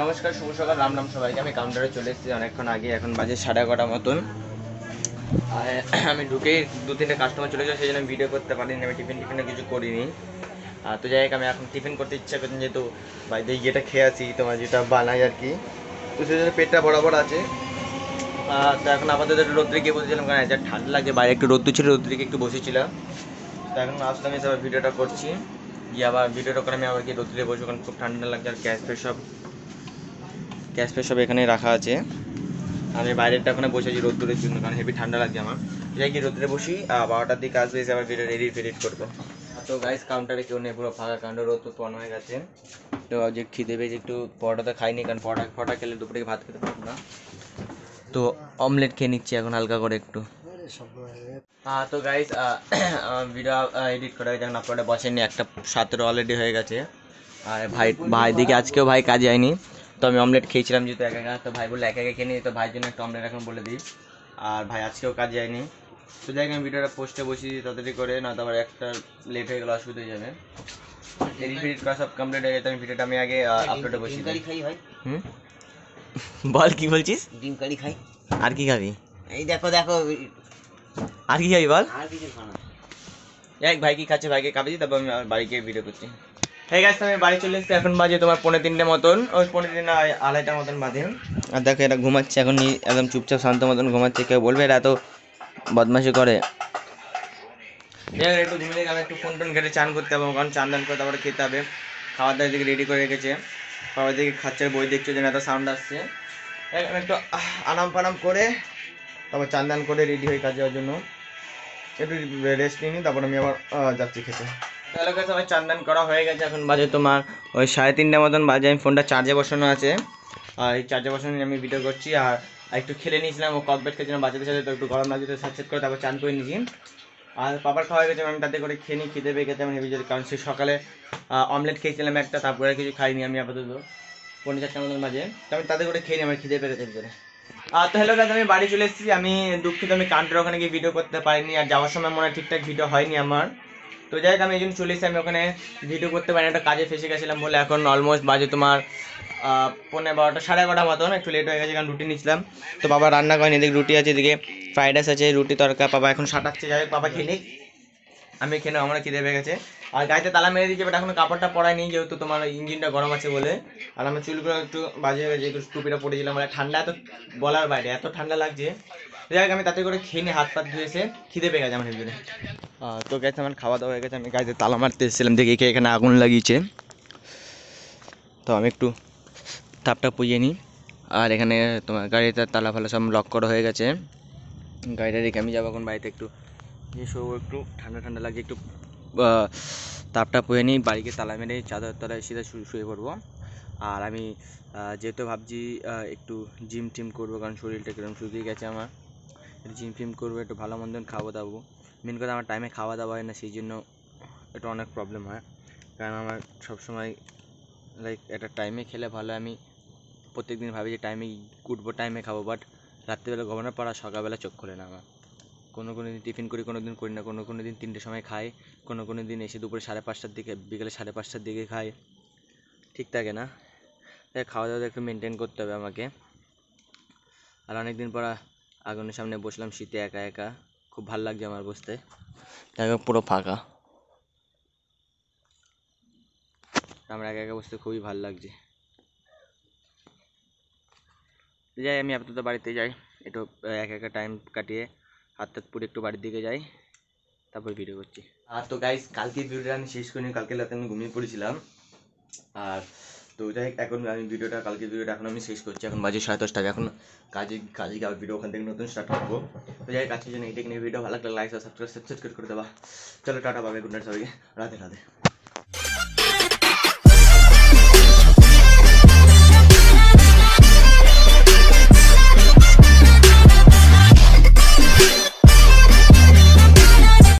নমস্কার, শুভ সকাল, রাম রাম সবাইকে। আমি কাউন্টারে চলে এসেছি অনেকক্ষণ আগে, এখন বাজে 11:30 মতন। আর আমি ঢুকেই 2-3টে কাস্টমার চলে যাচ্ছে, সেই জন্য ভিডিও করতে পারিনি। আমি টিফিনে কিছু করিনি। তো যাই হোক, আমি এখন টিফিন করতে ইচ্ছা করছি, যেহেতু বাইরে ইয়েটা খেয়ে আছি, তোমার যেটা বানাই আর কি, তো সেই জন্য পেটটা বরাবর আছে। তো এখন আপাতত একটু রোদ্রে গিয়ে বসেছিলাম, কারণ যা ঠান্ডা লাগছে, বাইরে একটু রোদ্দুর ছিল, রোদ্রে গিয়ে একটু বসেছিলাম। তো এখন আসলাম, এসে আবার ভিডিওটা করছি, গিয়ে আবার ভিডিওটা করে আমি আবার গিয়ে রোদ্রে বসবো, কারণ খুব ঠান্ডা লাগছে। আর গ্যাস ফ্যাস সব এখানে রাখা আছে। আমি বাইরেটা ওখানে বসেছি রোদ্দুরের জন্য, কারণ হেভি ঠান্ডা লাগছে আমার। যাই গিয়ে রোদ্রে বসি, 12টার দিকে আসবে, এসে আবার ভিডিও এডিট করবো। তো গাইস, কাউন্টারে কেউ নেই, পুরো ফাঁকা কাউন্টার, রোদ তো অন হয়ে গেছে। তো যে খিদে পেয়েছে, একটু পরোটাটা খাইনি, কারণ পরোটা খেলে দুপুরে ভাত খেতে পারবো না। তো অমলেট খেয়ে নিচ্ছি এখন হালকা করে একটু। তো গাইস, ভিডিও এডিট করা হয়েছে, এখন আপলোডে বসেনি, 1:17 অলরেডি হয়ে গেছে। আর ভাই দিকে আজকেও ভাই কাজে যায়নি। তো আমি অমলেট খেয়েছিলাম যেহেতু একা, তো ভাই বললে একা খেয়ে নিই, তো ভাইয়ের জন্য একটা অমলেট এখন বলে দিই। আর ভাই আজকেও কাজে যায়নি। তো যাই আমি ভিডিওটা পোস্টে বসি তাড়াতাড়ি করে, না তো আবার একটা লেট হয়ে গেলে অসুবিধা হয়ে যাবে। এডিট করা সব কমপ্লিট হয়ে গেছে, আমি ভিডিওটা আমি আগে আপলোডে বসি। হুম, বল কি বলছিস? ডিম কারি খাই। আর কি খাবি? এই দেখো দেখো, আর কি খাবি বল? আর কিছু খানা। এক ভাই কি খাচ্ছে, ভাইকে খাবি, তারপর আমি আমার বাড়ি গিয়ে ভিডিও করছি। হ্যাঁ গাইস, আমি বাড়ি চলে এসেছি, এখন বাজে তোমার 2:45 মতন, ওই 2:45 না 2:30 মতন বাজে। আর দেখো এটা ঘুমাচ্ছে এখন, একদম চুপচাপ শান্ত মতন ঘুমাচ্ছে। কেউ বলবে এরা এত বদমাশি করে। একটু ঘুমিয়ে আমি একটু ফোন টোন ঘেটে চান করতে হবে, কারণ চান দান করে তারপরে খেতে হবে। খাবার দাবার দিকে রেডি করে রেখেছে, খাবার দিকে খাচ্ছে, বই দেখছে, যেন এত সাউন্ড আসছে। একটু আনাম ফানাম করে তারপর চান দান করে রেডি হয়ে কাজ যাওয়ার জন্য। একটু রেস্ট নিই, তারপর আমি আবার যাচ্ছি খেতে। তাহলে কাছে আমার চান করা হয়ে গেছে, এখন বাজে তোমার ওই 3:30 মতন বাজে। আমি ফোনটা চার্জে বসানো আছে, আর এই চার্জে বসানো আমি ভিডিও করছি। আর একটু খেলে নিয়েছিলাম, ও ককবেট খেয়েছিলাম বাচ্চাদের সাথে, তো একটু গরম লাগছে, তো সেট করে তারপর চান করে নিয়েছি। আর পাপার খাওয়া হয়ে গেছে, আমি তাতে করে খেয়ে নিই, খিদে পেয়ে গেছে আমি হেভি, কারণ সে সকালে অমলেট খেয়েছিলাম একটা, তারপরে কিছু খাইনি আমি আপাতত। 4:45 মতন বাজে, তো আমি তাতে করে খেয়ে নিই, আমার খিদে পেয়ে গেছে ভিতরে। তো হ্যালো গাইস, আমি বাড়ি চলে এসেছি। আমি দুঃখিত, আমি কাউন্টার ওখানে গিয়ে ভিডিও করতে পারিনি, আর যাওয়ার সময় মনে হয় ঠিকঠাক ভিডিও হয়নি আমার। তো যাই হোক, আমি এই জন্য চলে এসেছি, আমি ওখানে ভিডিও করতে পারিনি, একটা কাজে ফেসে গেছিলাম বলে। এখন অলমোস্ট বাজে তোমার 11:15, 11:30 মতন, একটু লেট হয়ে গেছে, কারণ রুটি নিচ্ছিলাম। তো বাবা রান্না করেনি, এদিকে রুটি আছে, এদিকে ফ্রাইড রাইস আছে, রুটি তরকা বাবা এখন সাটাচ্ছে। যাই হোক, বাবা খেয়ে, আমি খেয়ে আমার খিদে পেয়ে গেছে। আর গাড়িতে তালা মেরে দিয়েছে, বাট এখন কাপড়টা পরাইনি, যেহেতু তোমার ইঞ্জিনটা গরম আছে বলে। আর আমার চুলগুলো একটু বাজে হয়ে গেছে, একটু টুপিটা পড়েছিলাম, মানে ঠান্ডা এত বলার বাইরে, এত ঠান্ডা লাগছে। যাই হোক, আমি তাতে করে খেয়ে নিয়ে হাত পাত ধুয়ে এসে খিদে পেয়ে গেছে আমার ভিতরে। তো গেছে আমার খাওয়া দাওয়া হয়ে গেছে, আমি গাড়িতে তালা মারতে এসেছিলাম, দেখি কে এখানে আগুন লাগিয়েছে। তো আমি একটু তাপটা পুজিয়ে নিই। আর এখানে তোমার গাড়িতে তালা ফালা সব লক করা হয়ে গেছে। গাড়িটা রেখে আমি যাবো এখন বাড়িতে, একটু একটু ঠান্ডা ঠান্ডা লাগছে, একটু তাপটা পুয়ে নিই, বাড়িকে তালা মেরে চাদর তলায় সিধা শুয়ে পড়বো। আর আমি যেহেতু ভাবছি একটু জিম টিম করবো, কারণ শরীরটা কিরকম শুকিয়ে গেছে আমার। একটু জিম টিম করবো, একটু ভালো মন্দ খাওয়া দাবো। মেন কথা আমার টাইমে খাওয়া দাওয়া হয় না, সেই জন্য একটু অনেক প্রবলেম হয়। কারণ আমার সবসময় লাইক একটা টাইমে খেলে ভালো। আমি প্রত্যেকদিন ভাবি যে টাইমে উঠবো, টাইমে খাবো, বাট রাত্রিবেলা ঘুমানোর পর আর সকালবেলা চোখ খোলে না আমার। কোনো দিন টিফিন করি, কোনো দিন করি না, কোনো দিন 3টের সময় খাই, কোনো দিন এসে দুপুরে 5:30টার দিকে, বিকেলে 5:30টার দিকে খাই, ঠিক থাকে না। তাই খাওয়া দাওয়া একটু মেনটেন করতে হবে আমাকে। আর অনেক দিন পর আগুনের সামনে বসলাম শীতে একা একা, খুব ভালো লাগছে আমার বসতে। দেখো পুরো ফাঁকা, আমার একা একা বসতে খুবই ভালো লাগছে। যাই, আমি আপাতত বাড়িতে যাই, একটু একা একা টাইম কাটিয়ে হাত টাত পুরো একটু বাড়ির দিকে যাই, তারপর ভিডিও করছি। তো গাইস, কালকে ভিডিওটা আমি শেষ করিনি, কালকে রাতে আমি ঘুমিয়ে পড়েছিলাম। আর তো যাই, এখন আমি কালকে ভিডিওটা এখন আমি শেষ করছি, এখন বাজে 10:30। এখন কাজে আবার ভিডিও ওখান থেকে নতুন স্টার্ট করবো। তো যাই, কাজের জন্য এইটা নিয়ে ভিডিও ভালো লাগলে লাইক আর সাবস্ক্রাইব করে দেবা। চলো টাটা, বাই, গুড নাইট সবাইকে, রাধে রাধে।